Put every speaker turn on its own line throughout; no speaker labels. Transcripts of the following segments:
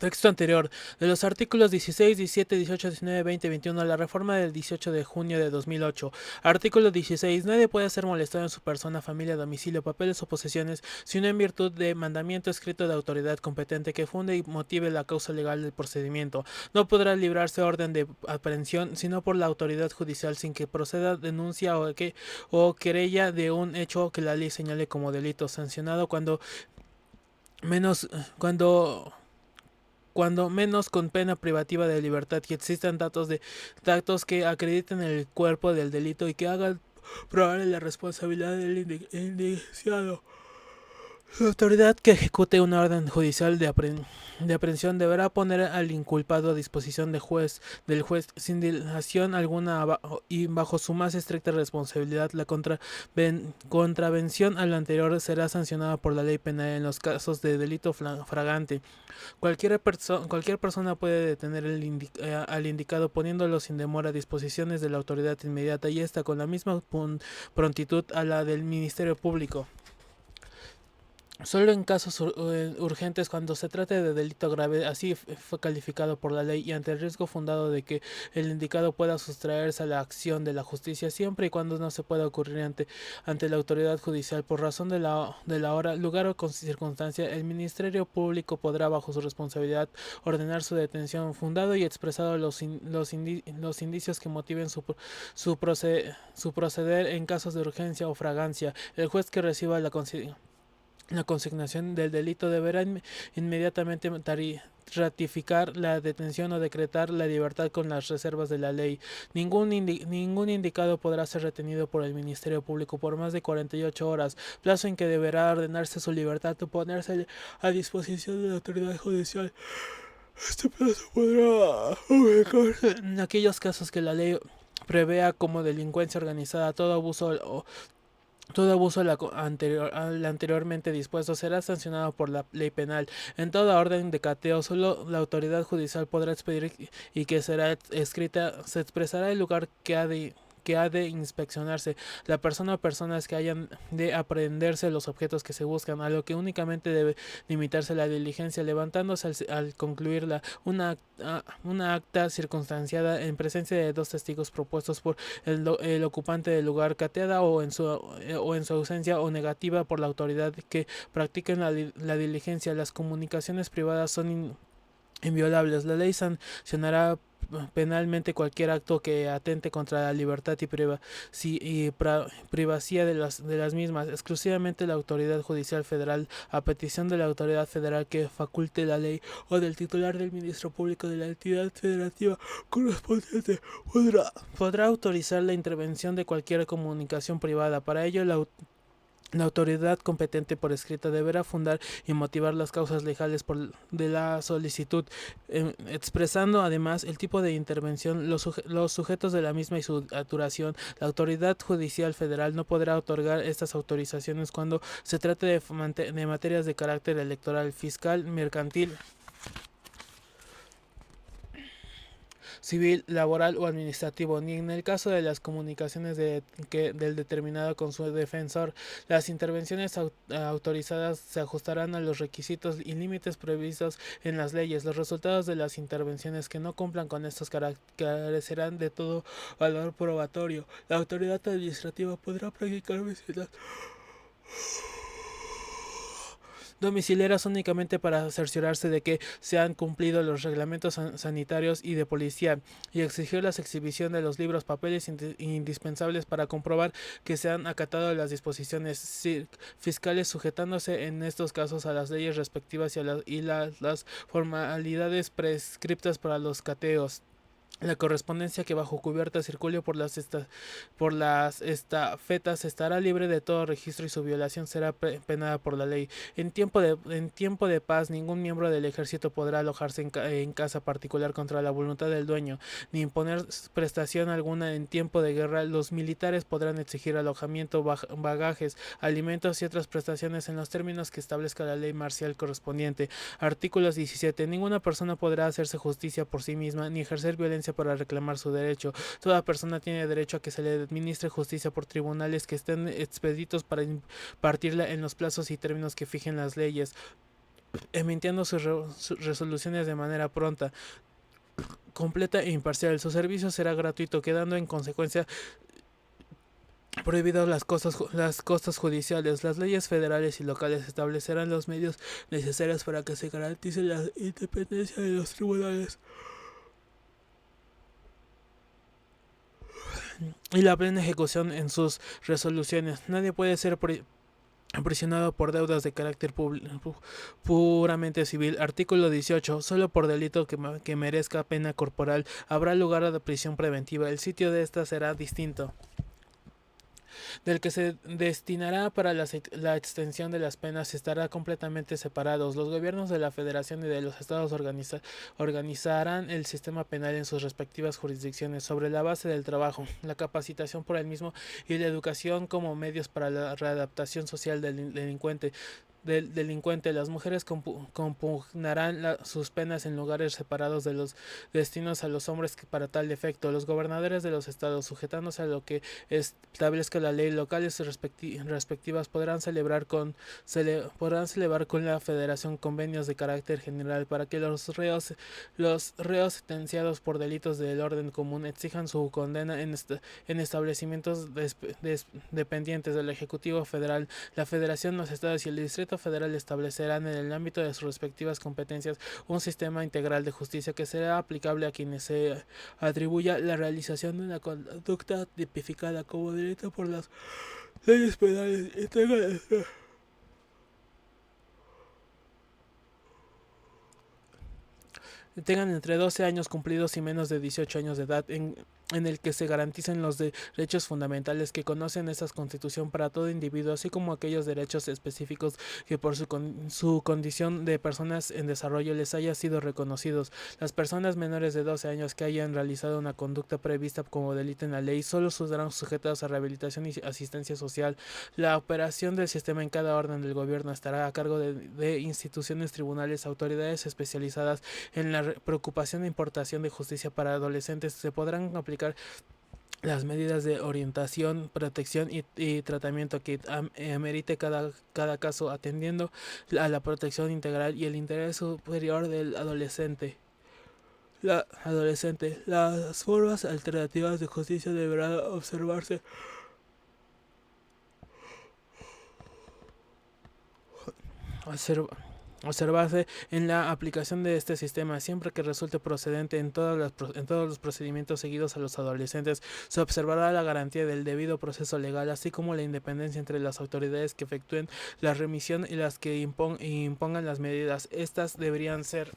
Texto anterior. De los artículos 16, 17, 18, 19, 20, 21, la reforma del 18 de junio de 2008. Artículo 16. Nadie puede ser molestado en su persona, familia, domicilio, papeles o posesiones, sino en virtud de mandamiento escrito de autoridad competente que funde y motive la causa legal del procedimiento. No podrá librarse orden de aprehensión, sino por la autoridad judicial sin que proceda denuncia o querella de un hecho que la ley señale como delito, sancionado menos cuando menos con pena privativa de libertad, que existan datos que acrediten el cuerpo del delito y que hagan probable la responsabilidad del indiciado. La autoridad que ejecute una orden judicial de aprehensión deberá poner al inculpado a disposición del juez sin dilación alguna y bajo su más estricta responsabilidad. La contravención a lo anterior será sancionada por la ley penal en los casos de delito flagrante. Cualquier persona puede detener al indicado poniéndolo sin demora a disposiciones de la autoridad inmediata y esta con la misma prontitud a la del Ministerio Público. Solo en casos urgentes cuando se trate de delito grave, así fue calificado por la ley y ante el riesgo fundado de que el indicado pueda sustraerse a la acción de la justicia siempre y cuando no se pueda ocurrir ante la autoridad judicial por razón de la hora, lugar o circunstancia, el Ministerio Público podrá bajo su responsabilidad ordenar su detención fundado y expresado los indicios que motiven su proceder en casos de urgencia o fragancia. El juez que reciba la consignación del delito deberá inmediatamente ratificar la detención o decretar la libertad con las reservas de la ley. Ningún indicado podrá ser retenido por el Ministerio Público por más de 48 horas, plazo en que deberá ordenarse su libertad o ponerse a disposición de la autoridad judicial. Este plazo podrá ubicarse en aquellos casos que la ley prevea como delincuencia organizada, todo abuso al anteriormente dispuesto será sancionado por la ley penal. En toda orden de cateo, solo la autoridad judicial podrá expedir y que será escrita, se expresará el lugar que ha de inspeccionarse, la persona o personas que hayan de aprehenderse los objetos que se buscan, a lo que únicamente debe limitarse la diligencia, levantándose al concluirla una acta circunstanciada en presencia de dos testigos propuestos por el ocupante del lugar, cateada o en su ausencia o negativa por la autoridad que practiquen la diligencia. Las comunicaciones privadas son inviolables. La ley sancionará penalmente cualquier acto que atente contra la libertad privacidad de las mismas. Exclusivamente la autoridad judicial federal, a petición de la autoridad federal que faculte la ley o del titular del ministro público de la entidad federativa correspondiente, podrá autorizar la intervención de cualquier comunicación privada. Para ello, la autoridad competente por escrito deberá fundar y motivar las causas legales de la solicitud, expresando además el tipo de intervención, los sujetos de la misma y su duración. La autoridad judicial federal no podrá otorgar estas autorizaciones cuando se trate de materias de carácter electoral, fiscal, mercantil, civil, laboral o administrativo, ni en el caso de las comunicaciones del determinado con su defensor. Las intervenciones autorizadas se ajustarán a los requisitos y límites previstos en las leyes. Los resultados de las intervenciones que no cumplan con estos carecerán de todo valor probatorio. La autoridad administrativa podrá practicar visitas domiciliarias únicamente para cerciorarse de que se han cumplido los reglamentos sanitarios y de policía y exigir la exhibición de los libros papeles indispensables para comprobar que se han acatado las disposiciones fiscales, sujetándose en estos casos a las leyes respectivas y las formalidades prescriptas para los cateos. La correspondencia que bajo cubierta circule por las estafetas estará libre de todo registro y su violación será penada por la ley. En tiempo de paz, ningún miembro del ejército podrá alojarse en casa particular contra la voluntad del dueño, ni imponer prestación alguna. En tiempo de guerra, los militares podrán exigir alojamiento, bagajes, alimentos y otras prestaciones en los términos que establezca la ley marcial correspondiente. Artículos 17. Ninguna persona podrá hacerse justicia por sí misma ni ejercer violencia para reclamar su derecho. Toda persona tiene derecho a que se le administre justicia por tribunales que estén expeditos para impartirla en los plazos y términos que fijen las leyes. emitiendo sus resoluciones de manera pronta, completa e imparcial. Su servicio será gratuito, quedando en consecuencia prohibidas las costas judiciales. Las leyes federales y locales establecerán los medios necesarios para que se garantice la independencia de los tribunales y la plena ejecución en sus resoluciones. Nadie puede ser aprisionado por deudas de carácter puramente civil. Artículo 18. Solo por delito que merezca pena corporal habrá lugar a la prisión preventiva. El sitio de esta será distinto del que se destinará para la extensión de las penas estará completamente separados. Los gobiernos de la Federación y de los estados organizarán el sistema penal en sus respectivas jurisdicciones sobre la base del trabajo, la capacitación por el mismo y la educación como medios para la readaptación social del delincuente. Las mujeres compugnarán sus penas en lugares separados de los destinos a los hombres para tal efecto. Los gobernadores de los estados, sujetándose a lo que establezca la ley, locales respectivas podrán celebrar con la federación convenios de carácter general para que los reos sentenciados por delitos del orden común exijan su condena en establecimientos dependientes del Ejecutivo Federal. La Federación, los estados y el Distrito Federal establecerán en el ámbito de sus respectivas competencias un sistema integral de justicia que será aplicable a quienes se atribuya la realización de una conducta tipificada como delito por las leyes penales y tengan entre 12 años cumplidos y menos de 18 años de edad, en el que se garanticen los derechos fundamentales que conocen esta Constitución para todo individuo, así como aquellos derechos específicos que por su condición de personas en desarrollo les haya sido reconocidos. Las personas menores de 12 años que hayan realizado una conducta prevista como delito en la ley solo serán sujetos a rehabilitación y asistencia social. La operación del sistema en cada orden del gobierno estará a cargo de instituciones, tribunales, autoridades especializadas en la preocupación e importación de justicia para adolescentes. Se podrán aplicar las medidas de orientación, protección y tratamiento que amerite cada caso, atendiendo a la protección integral y el interés superior del adolescente. Las formas alternativas de justicia deberán observarse en la aplicación de este sistema, siempre que resulte procedente en todos los procedimientos seguidos a los adolescentes. Se observará la garantía del debido proceso legal, así como la independencia entre las autoridades que efectúen la remisión y las que impongan las medidas. Estas deberían ser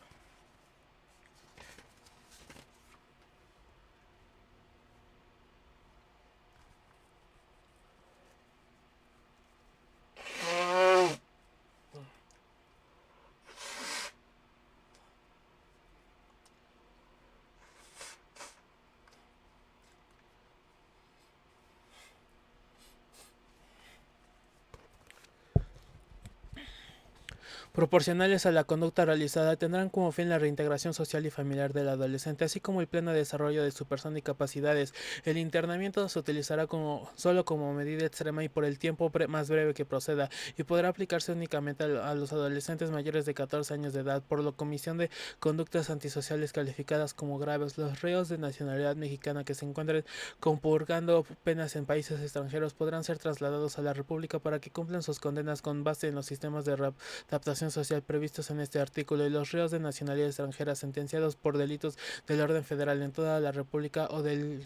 proporcionales a la conducta realizada. Tendrán como fin la reintegración social y familiar del adolescente, así como el pleno desarrollo de su persona y capacidades. El internamiento se utilizará solo como medida extrema y por el tiempo más breve que proceda, y podrá aplicarse únicamente a los adolescentes mayores de 14 años de edad por la comisión de conductas antisociales calificadas como graves. Los reos de nacionalidad mexicana que se encuentren compurgando penas en países extranjeros podrán ser trasladados a la República para que cumplan sus condenas con base en los sistemas de adaptación social previstos en este artículo, y los reos de nacionalidad extranjera sentenciados por delitos del orden federal en toda la República o del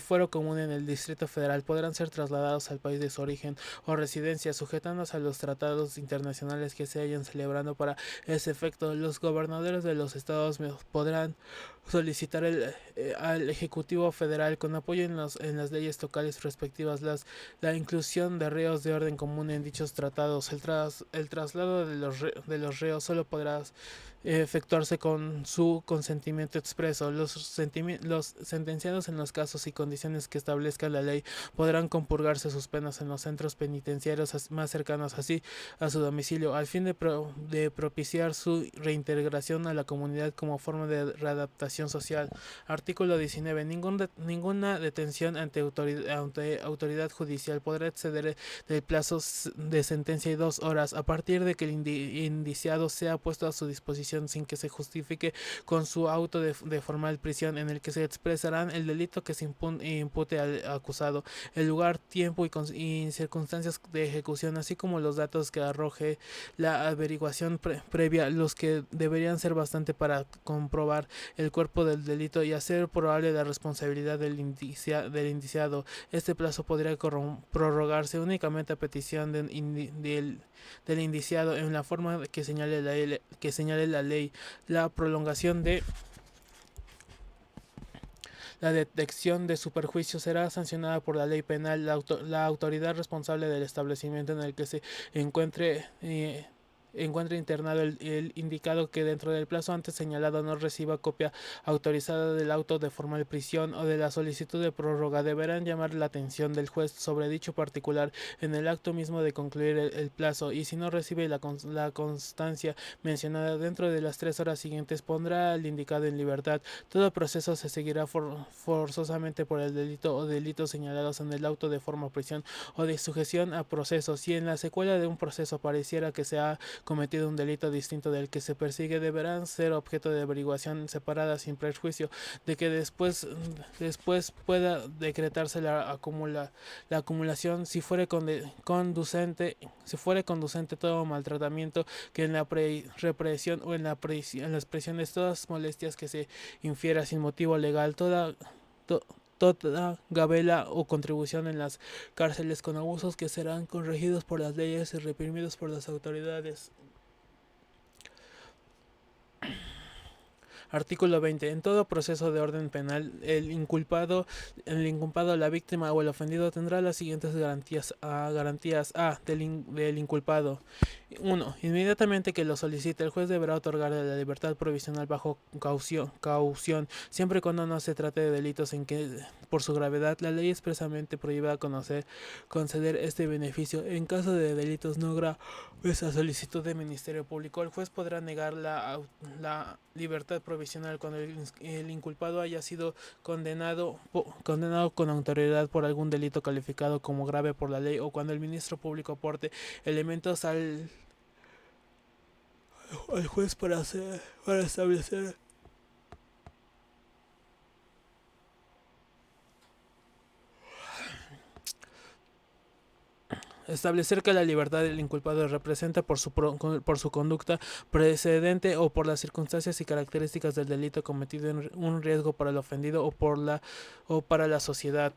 fuero común en el Distrito Federal podrán ser trasladados al país de su origen o residencia, sujetándose a los tratados internacionales que se hayan celebrando para ese efecto. Los gobernadores de los estados podrán solicitar al Ejecutivo Federal, con apoyo en las leyes locales respectivas, la inclusión de reos de orden común en dichos tratados. El traslado de los reos solo podrá efectuarse con su consentimiento expreso. Los sentenciados en los casos plazos y condiciones que establezca la ley, podrán compurgarse sus penas en los centros penitenciarios más cercanos así a su domicilio, al fin de propiciar su reintegración a la comunidad como forma de readaptación social. Artículo 19. Ninguna detención ante autoridad judicial podrá exceder del plazo de sentencia y 2 horas a partir de que el indiciado sea puesto a su disposición sin que se justifique con su auto de formal prisión, en el que se expresarán el delito que se impute al acusado, el lugar, tiempo y circunstancias de ejecución, así como los datos que arroje la averiguación previa, los que deberían ser bastante para comprobar el cuerpo del delito y hacer probable la responsabilidad del indiciado. Este plazo podría prorrogarse únicamente a petición del indiciado en la forma que señale la ley. La prolongación de la detección de su perjuicio será sancionada por la ley penal. La autoridad responsable del establecimiento en el que se encuentre internado el indicado que dentro del plazo antes señalado no reciba copia autorizada del auto de formal prisión o de la solicitud de prórroga, deberán llamar la atención del juez sobre dicho particular en el acto mismo de concluir el plazo, y si no recibe la constancia mencionada dentro de las 3 horas siguientes, pondrá al indicado en libertad. Todo proceso se seguirá forzosamente por el delito o delitos señalados en el auto de forma prisión o de sujeción a proceso. Si en la secuela de un proceso pareciera que se ha cometido un delito distinto del que se persigue, deberán ser objeto de averiguación separada sin prejuicio de que después pueda decretarse la acumulación si fuere conducente todo maltratamiento que en la represión o en las presiones todas molestias que se infiera sin motivo legal, toda gabela o contribución en las cárceles con abusos que serán corregidos por las leyes y reprimidos por las autoridades. Artículo 20. En todo proceso de orden penal, el inculpado, la víctima o el ofendido tendrá las siguientes garantías. Del inculpado. 1. Inmediatamente que lo solicite, el juez deberá otorgarle la libertad provisional bajo caución, siempre y cuando no se trate de delitos en que, por su gravedad, la ley expresamente prohíba conceder este beneficio. En caso de delitos no graves a solicitud del Ministerio Público, el juez podrá negar la libertad provisional cuando el inculpado haya sido condenado con autoridad por algún delito calificado como grave por la ley, o cuando el Ministro Público aporte elementos al juez para establecer que la libertad del inculpado representa por su conducta precedente o por las circunstancias y características del delito cometido en un riesgo para el ofendido o para la sociedad.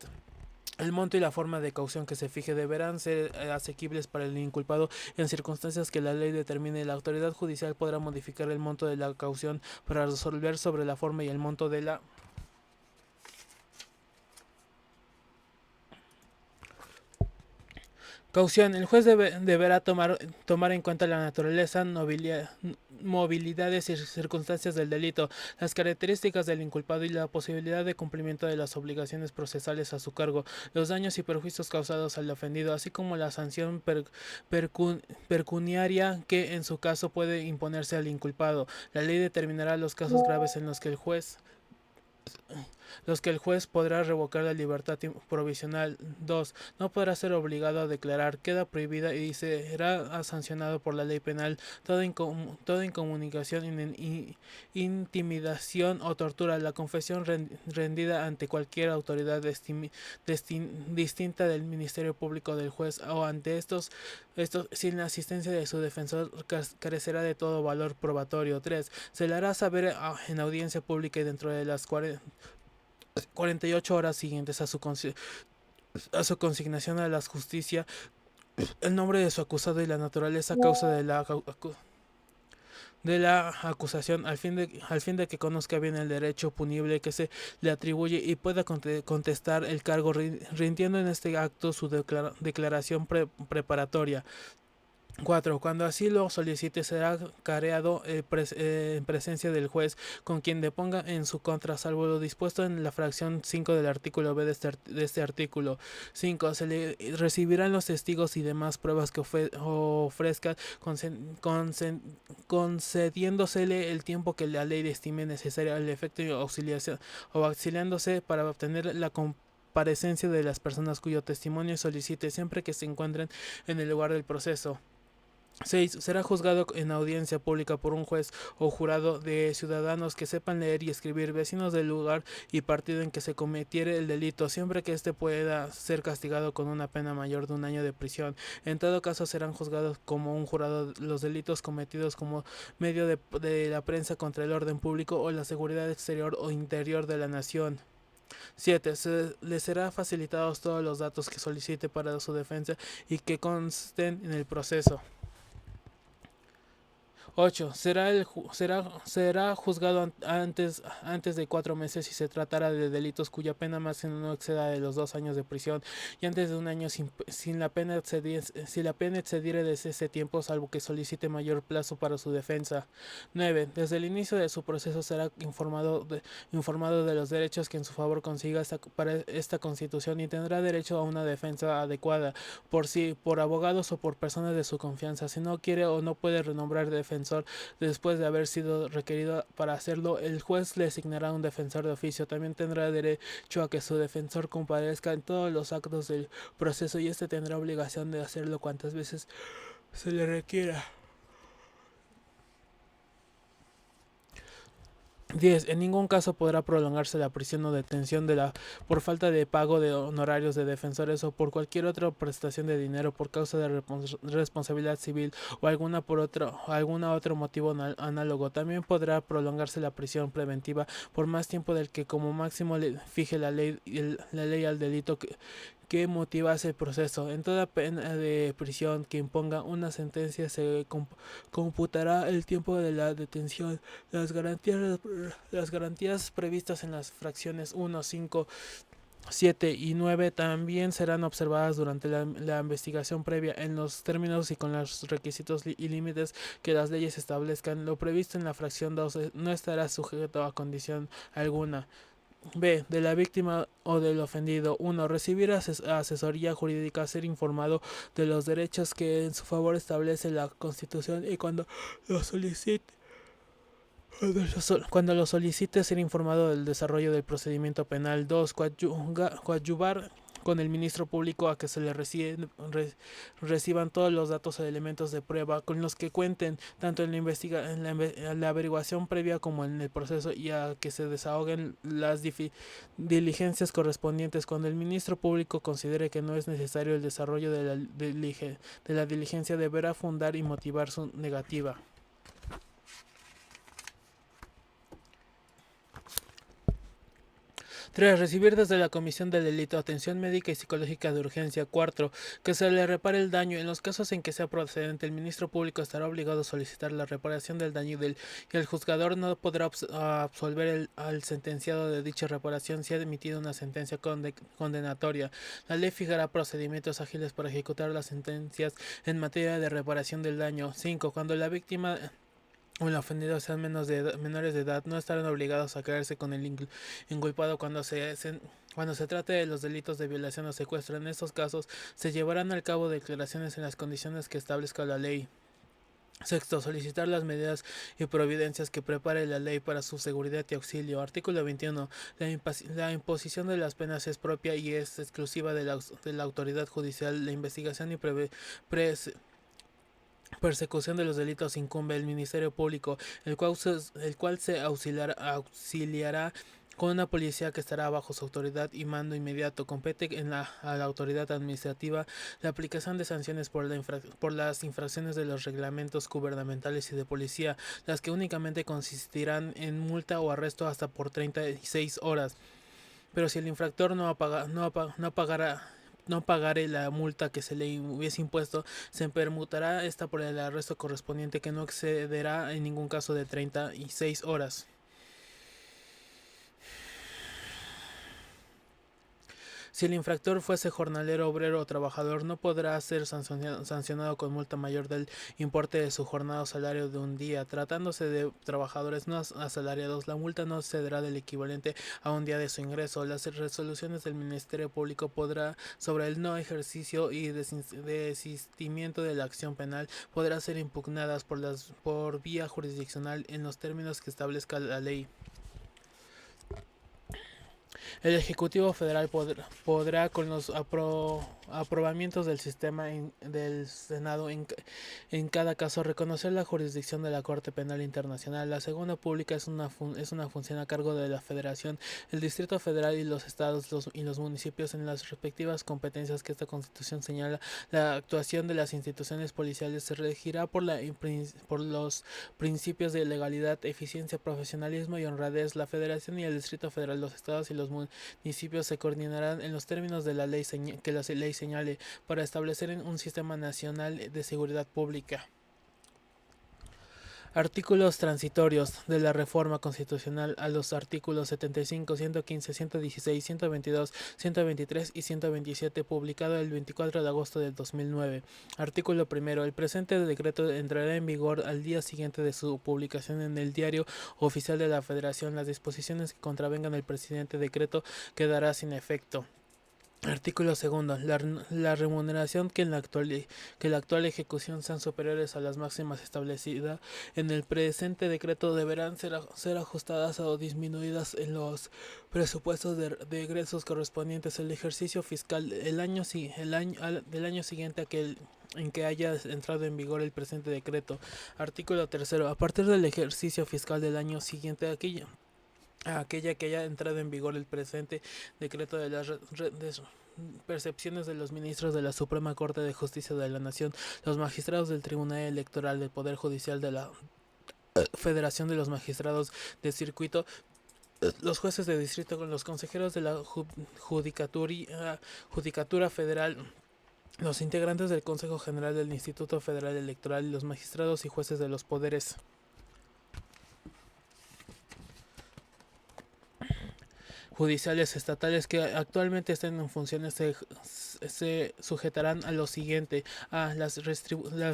El monto y la forma de caución que se fije deberán ser asequibles para el inculpado en circunstancias que la ley determine. La autoridad judicial podrá modificar el monto de la caución para resolver sobre la forma y el monto de la caución. El juez deberá tomar en cuenta la naturaleza, movilidades y circunstancias del delito, las características del inculpado y la posibilidad de cumplimiento de las obligaciones procesales a su cargo, los daños y perjuicios causados al ofendido, así como la sanción pecuniaria que en su caso puede imponerse al inculpado. La ley determinará los casos graves en los que el juez podrá revocar la libertad provisional. 2. No podrá ser obligado a declarar, queda prohibida y será sancionado por la ley penal toda incomunicación, intimidación o tortura. La confesión rendida ante cualquier autoridad distinta del Ministerio Público, del juez o ante estos sin la asistencia de su defensor, carecerá de todo valor probatorio. 3. Se le hará saber en audiencia pública y dentro de las 48 horas siguientes a su consignación a la justicia el nombre de su acusado y la naturaleza causa de la acusación, al fin de que conozca bien el derecho punible que se le atribuye y pueda contestar el cargo, rindiendo en este acto su declaración preparatoria. 4. Cuando así lo solicite, será careado en presencia del juez, con quien deponga en su contra, salvo lo dispuesto en la fracción 5 del artículo B de este artículo. 5. Se le recibirán los testigos y demás pruebas que ofrezca, concediéndosele el tiempo que la ley estime necesario al efecto de auxiliación o auxiliándose para obtener la comparecencia de las personas cuyo testimonio solicite, siempre que se encuentren en el lugar del proceso. 6. Será juzgado en audiencia pública por un juez o jurado de ciudadanos que sepan leer y escribir, vecinos del lugar y partido en que se cometiere el delito, siempre que éste pueda ser castigado con una pena mayor de 1 año de prisión. En todo caso, serán juzgados como un jurado los delitos cometidos como medio de la prensa contra el orden público o la seguridad exterior o interior de la nación. 7. Se le será facilitados todos los datos que solicite para su defensa y que consten en el proceso. 8. Será juzgado antes de 4 meses si se tratara de delitos cuya pena máxima no exceda de los 2 años de prisión y antes de 1 año si la pena excediere de ese tiempo, salvo que solicite mayor plazo para su defensa. 9. Desde el inicio de su proceso será informado de los derechos que en su favor consiga para esta Constitución y tendrá derecho a una defensa adecuada por abogados o por personas de su confianza. Si no quiere o no puede renombrar defensor después de haber sido requerido para hacerlo, el juez le asignará un defensor de oficio. También tendrá derecho a que su defensor comparezca en todos los actos del proceso y este tendrá obligación de hacerlo cuantas veces se le requiera. 10. En ningún caso podrá prolongarse la prisión o detención por falta de pago de honorarios de defensores o por cualquier otra prestación de dinero por causa de responsabilidad civil o alguna otro motivo análogo. También podrá prolongarse la prisión preventiva por más tiempo del que como máximo le fije la ley al delito que motivase el proceso. En toda pena de prisión que imponga una sentencia se computará el tiempo de la detención. Las garantías previstas en las fracciones 1, 5, 7 y 9 también serán observadas durante la investigación previa en los términos y con los requisitos y límites que las leyes establezcan. Lo previsto en la fracción 12 no estará sujeto a condición alguna. B. De la víctima o del ofendido. 1. Recibir asesoría jurídica, ser informado de los derechos que en su favor establece la Constitución y cuando lo solicite. Cuando lo solicite, ser informado del desarrollo del procedimiento penal. 2. Coadyuvar con el ministro público a que se le reciban todos los datos o elementos de prueba con los que cuenten tanto en la averiguación previa como en el proceso y a que se desahoguen las diligencias correspondientes cuando el ministro público considere que no es necesario el desarrollo de la diligencia. Deberá fundar y motivar su negativa. 3. Recibir desde la comisión del delito atención médica y psicológica de urgencia. 4. Que se le repare el daño. En los casos en que sea procedente, el ministro público estará obligado a solicitar la reparación del daño y el juzgador no podrá absolver al sentenciado de dicha reparación si ha emitido una sentencia condenatoria. La ley fijará procedimientos ágiles para ejecutar las sentencias en materia de reparación del daño. 5. Cuando la víctima o el ofendido sean menores de edad, no estarán obligados a quedarse con el inculpado cuando se trate de los delitos de violación o secuestro. En estos casos, se llevarán al cabo declaraciones en las condiciones que establezca la ley. 6. Solicitar las medidas y providencias que prepare la ley para su seguridad y auxilio. Artículo 21. La imposición de las penas es propia y es exclusiva de la autoridad judicial. La investigación y persecución de los delitos incumbe el Ministerio Público, el cual se auxiliará con una policía que estará bajo su autoridad y mando inmediato. Compete a la autoridad administrativa la aplicación de sanciones por las infracciones de los reglamentos gubernamentales y de policía, las que únicamente consistirán en multa o arresto hasta por 36 horas. Pero si el infractor no pagare la multa que se le hubiese impuesto, se permutará esta por el arresto correspondiente, que no excederá en ningún caso de 36 horas. Si el infractor fuese jornalero, obrero o trabajador, no podrá ser sancionado con multa mayor del importe de su jornada o salario de un día. Tratándose de trabajadores no asalariados, la multa no excederá del equivalente a un día de su ingreso. Las resoluciones del Ministerio Público podrá sobre el no ejercicio y desistimiento de la acción penal podrá ser impugnadas por vía jurisdiccional en los términos que establezca la ley. El Ejecutivo Federal podrá con los aprobamientos del sistema del Senado en cada caso reconocer la jurisdicción de la Corte Penal Internacional. La segunda pública es una función a cargo de la Federación, el Distrito Federal y los estados y los municipios en las respectivas competencias que esta Constitución señala. La actuación de las instituciones policiales se regirá por los principios de legalidad, eficiencia, profesionalismo y honradez. La Federación y el Distrito Federal, los estados y los municipios se coordinarán en los términos de la ley que la ley señale para establecer un sistema nacional de seguridad pública. Artículos transitorios de la reforma constitucional a los artículos 75, 115, 116, 122, 123 y 127, publicado el 24 de agosto del 2009. Artículo primero. El presente decreto entrará en vigor al día siguiente de su publicación en el Diario Oficial de la Federación. Las disposiciones que contravengan el presente decreto quedará sin efecto. Artículo segundo. La remuneración que la actual ejecución sean superiores a las máximas establecidas en el presente decreto deberán ser ajustadas o disminuidas en los presupuestos de egresos correspondientes al ejercicio fiscal del año siguiente en que haya entrado en vigor el presente decreto. Artículo tercero. A partir del ejercicio fiscal del año siguiente aquella que haya entrado en vigor el presente decreto de las percepciones de los ministros de la Suprema Corte de Justicia de la Nación, los magistrados del Tribunal Electoral del Poder Judicial de la Federación de los Magistrados de Circuito, los jueces de distrito con los consejeros de la Judicatura Federal, los integrantes del Consejo General del Instituto Federal Electoral y los magistrados y jueces de los poderes judiciales estatales que actualmente estén en funciones se sujetarán a lo siguiente: a las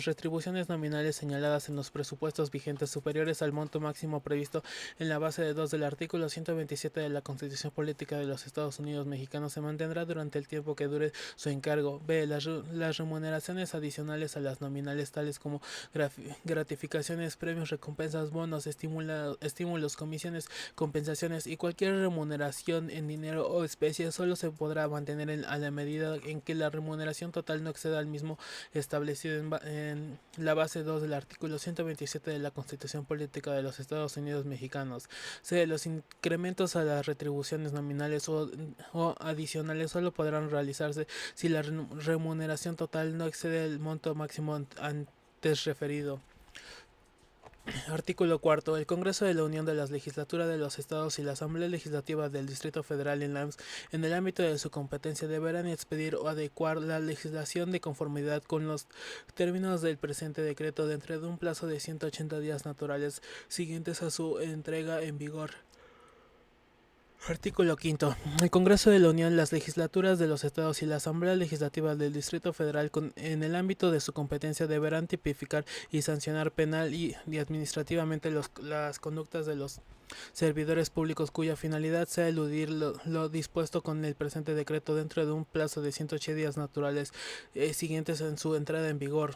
retribuciones nominales señaladas en los presupuestos vigentes superiores al monto máximo previsto en la base de 2 del artículo 127 de la Constitución Política de los Estados Unidos Mexicanos se mantendrá durante el tiempo que dure su encargo. B. Las remuneraciones adicionales a las nominales, tales como gratificaciones, premios, recompensas, bonos, estímulos, comisiones, compensaciones y cualquier remuneración en dinero o especie, solo se podrá mantener a la medida en que la remuneración total no exceda al mismo establecido en la base 2 del artículo 127 de la Constitución Política de los Estados Unidos Mexicanos. C. Los incrementos a las retribuciones nominales o adicionales solo podrán realizarse si la remuneración total no excede el monto máximo antes referido. Artículo cuarto. El Congreso de la Unión de las Legislaturas de los Estados y la Asamblea Legislativa del Distrito Federal en el ámbito de su competencia deberán expedir o adecuar la legislación de conformidad con los términos del presente decreto dentro de un plazo de 180 días naturales siguientes a su entrega en vigor. Artículo quinto. El Congreso de la Unión, las legislaturas de los estados y la Asamblea Legislativa del Distrito Federal en el ámbito de su competencia deberán tipificar y sancionar penal y administrativamente las conductas de los servidores públicos cuya finalidad sea eludir lo dispuesto con el presente decreto dentro de un plazo de 180 días naturales siguientes en su entrada en vigor.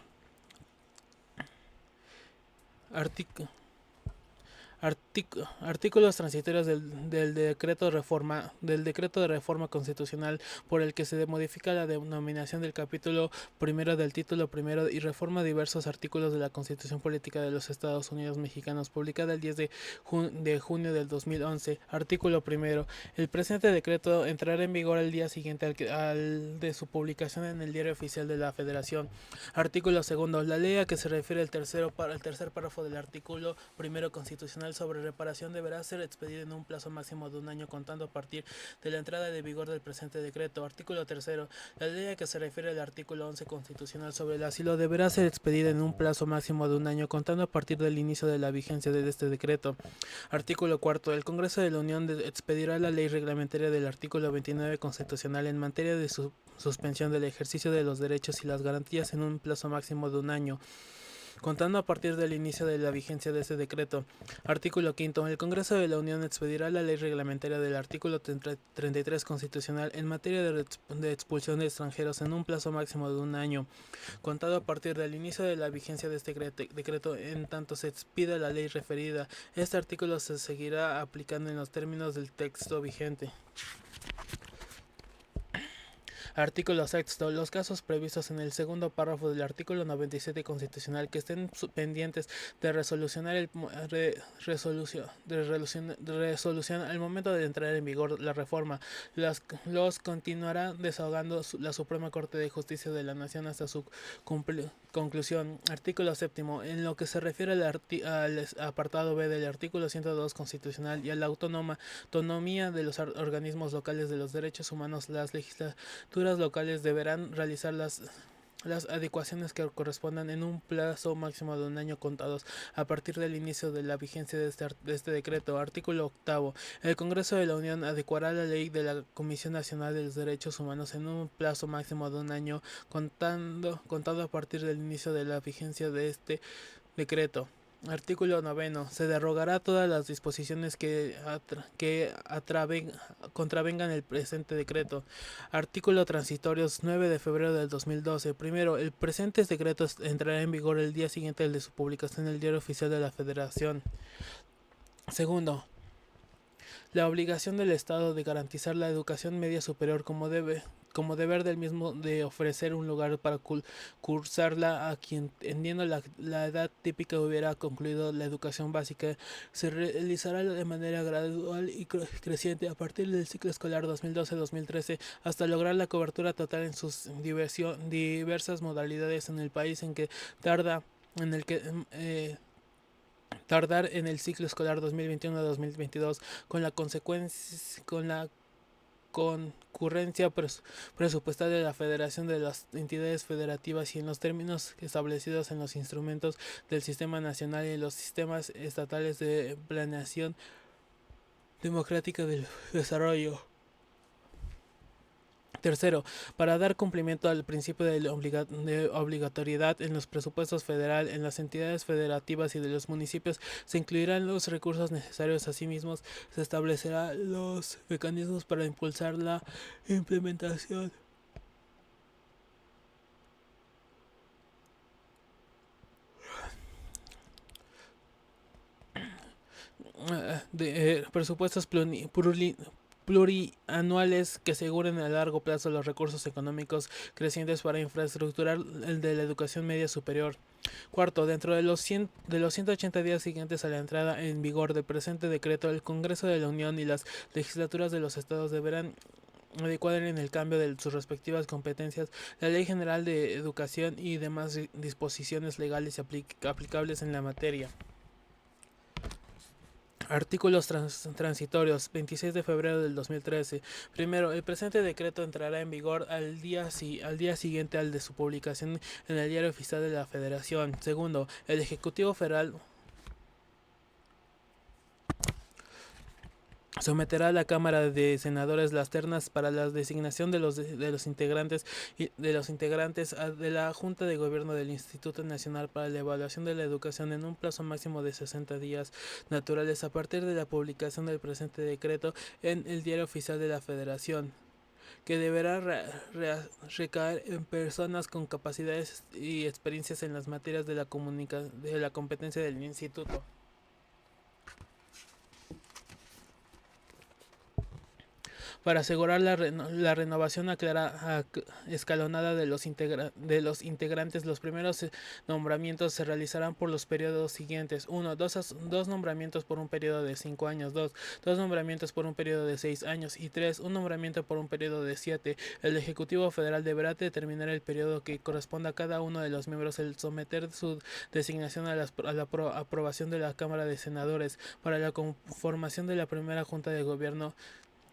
Artículos transitorios del decreto de reforma constitucional por el que se modifica la denominación del capítulo primero del título primero y reforma diversos artículos de la Constitución Política de los Estados Unidos Mexicanos, publicada el 10 de junio del 2011. Artículo primero. El presente decreto entrará en vigor el día siguiente al de su publicación en el Diario Oficial de la Federación. Artículo segundo. La ley a que se refiere el tercer párrafo del artículo primero constitucional constitucional sobre reparación deberá ser expedida en un plazo máximo de un año contando a partir de la entrada de vigor del presente decreto. Artículo 3. La ley a que se refiere el artículo 11 constitucional sobre el asilo deberá ser expedida en un plazo máximo de un año contando a partir del inicio de la vigencia de este decreto. Artículo 4. El Congreso de la Unión expedirá la ley reglamentaria del artículo 29 constitucional en materia de suspensión del ejercicio de los derechos y las garantías en un plazo máximo de un año contando a partir del inicio de la vigencia de este decreto. Artículo 5. El Congreso de la Unión expedirá la ley reglamentaria del artículo 33 constitucional en materia de expulsión de extranjeros en un plazo máximo de un año, contado a partir del inicio de la vigencia de este decreto, en tanto se expida la ley referida. Este artículo se seguirá aplicando en los términos del texto vigente. Artículo 6. Los casos previstos en el segundo párrafo del artículo 97 constitucional que estén pendientes de resolución al momento de entrar en vigor la reforma, los continuará desahogando la Suprema Corte de Justicia de la Nación hasta su conclusión. Artículo 7. En lo que se refiere al apartado B del artículo 102 constitucional y a la autonomía de los organismos locales de los derechos humanos, las legislaturas locales deberán realizar las adecuaciones que correspondan en un plazo máximo de un año contados a partir del inicio de la vigencia de este decreto. Artículo 8. El Congreso de la Unión adecuará la ley de la Comisión Nacional de los Derechos Humanos en un plazo máximo de un año contado a partir del inicio de la vigencia de este decreto. Artículo 9. Se derogará todas las disposiciones que contravengan el presente decreto. Artículo transitorios 9 de febrero del 2012. Primero, el presente decreto entrará en vigor el día siguiente al de su publicación en el Diario Oficial de la Federación. Segundo, la obligación del Estado de garantizar la educación media superior como deber del mismo de ofrecer un lugar para cursarla a quien, teniendo la edad típica, hubiera concluido la educación básica, se realizará de manera gradual y creciente a partir del ciclo escolar 2012-2013 hasta lograr la cobertura total en sus diversas modalidades en el país en que tardar en el ciclo escolar 2021-2022 con la concurrencia presupuestaria de la Federación de las entidades federativas y en los términos establecidos en los instrumentos del Sistema Nacional y los sistemas estatales de planeación democrática del desarrollo. Tercero, para dar cumplimiento al principio de obligatoriedad en los presupuestos federal, en las entidades federativas y de los municipios, se incluirán los recursos necesarios. Asimismo, se establecerán los mecanismos para impulsar la implementación de presupuestos plurianuales que aseguren a largo plazo los recursos económicos crecientes para infraestructurar el de la educación media superior. Cuarto, dentro de los 180 días siguientes a la entrada en vigor del presente decreto, el Congreso de la Unión y las legislaturas de los estados deberán adecuar en el cambio de sus respectivas competencias la Ley General de Educación y demás disposiciones legales aplicables en la materia. Artículos transitorios. 26 de febrero del 2013. Primero, el presente decreto entrará en vigor al día siguiente al de su publicación en el Diario Oficial de la Federación. Segundo, el Ejecutivo Federal someterá a la Cámara de Senadores las ternas para la designación de los integrantes de la Junta de Gobierno del Instituto Nacional para la Evaluación de la Educación en un plazo máximo de 60 días naturales a partir de la publicación del presente decreto en el Diario Oficial de la Federación, que deberá recaer en personas con capacidades y experiencias en las materias de la competencia del Instituto. para asegurar la renovación escalonada de los integrantes. Los primeros nombramientos se realizarán por los periodos siguientes: 1. Dos nombramientos por un periodo de 5 años; 2. Dos nombramientos por un periodo de 6 años; y 3. Un nombramiento por un periodo de 7. El Ejecutivo Federal deberá determinar el periodo que corresponda a cada uno de los miembros, el someter su designación a la aprobación de la Cámara de Senadores. Para la conformación de la primera Junta de Gobierno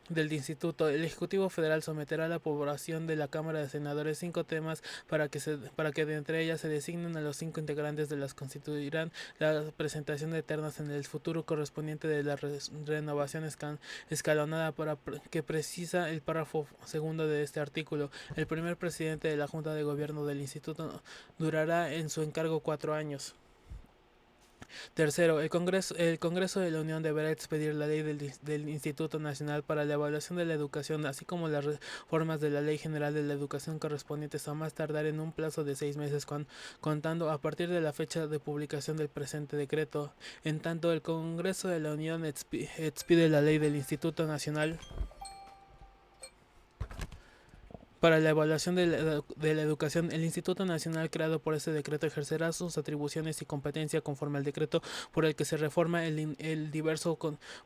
del Instituto, el Ejecutivo Federal someterá a la aprobación de la Cámara de Senadores 5 temas para que de entre ellas se designen a los 5 integrantes de las constituirán la presentación de ternas en el futuro correspondiente de la renovación escalonada para que precisa el párrafo segundo de este artículo. El primer presidente de la Junta de Gobierno del Instituto durará en su encargo 4 años. Tercero, el Congreso de la Unión deberá expedir la ley del Instituto Nacional para la Evaluación de la Educación, así como las reformas de la Ley General de la Educación correspondientes, a más tardar en un plazo de 6 meses contando a partir de la fecha de publicación del presente decreto. En tanto, el Congreso de la Unión expide la ley del Instituto Nacional para la evaluación de la educación. El Instituto Nacional creado por este decreto ejercerá sus atribuciones y competencia conforme al decreto por el que se reforma el diverso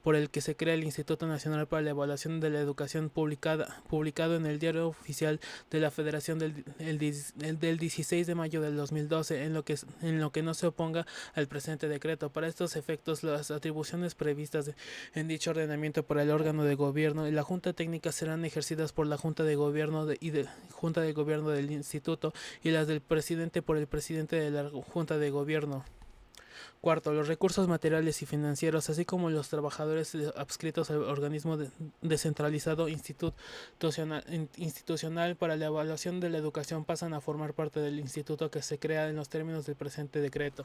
por el que se crea el Instituto Nacional para la Evaluación de la Educación, publicado en el Diario Oficial de la Federación del 16 de mayo del 2012, en lo que no se oponga al presente decreto. Para estos efectos, las atribuciones previstas en dicho ordenamiento para el órgano de gobierno y la Junta Técnica serán ejercidas por la Junta de Gobierno Junta de Gobierno del Instituto, y las del presidente por el presidente de la Junta de Gobierno. Cuarto, los recursos materiales y financieros, así como los trabajadores adscritos al organismo descentralizado institucional para la evaluación de la educación, pasan a formar parte del instituto que se crea en los términos del presente decreto.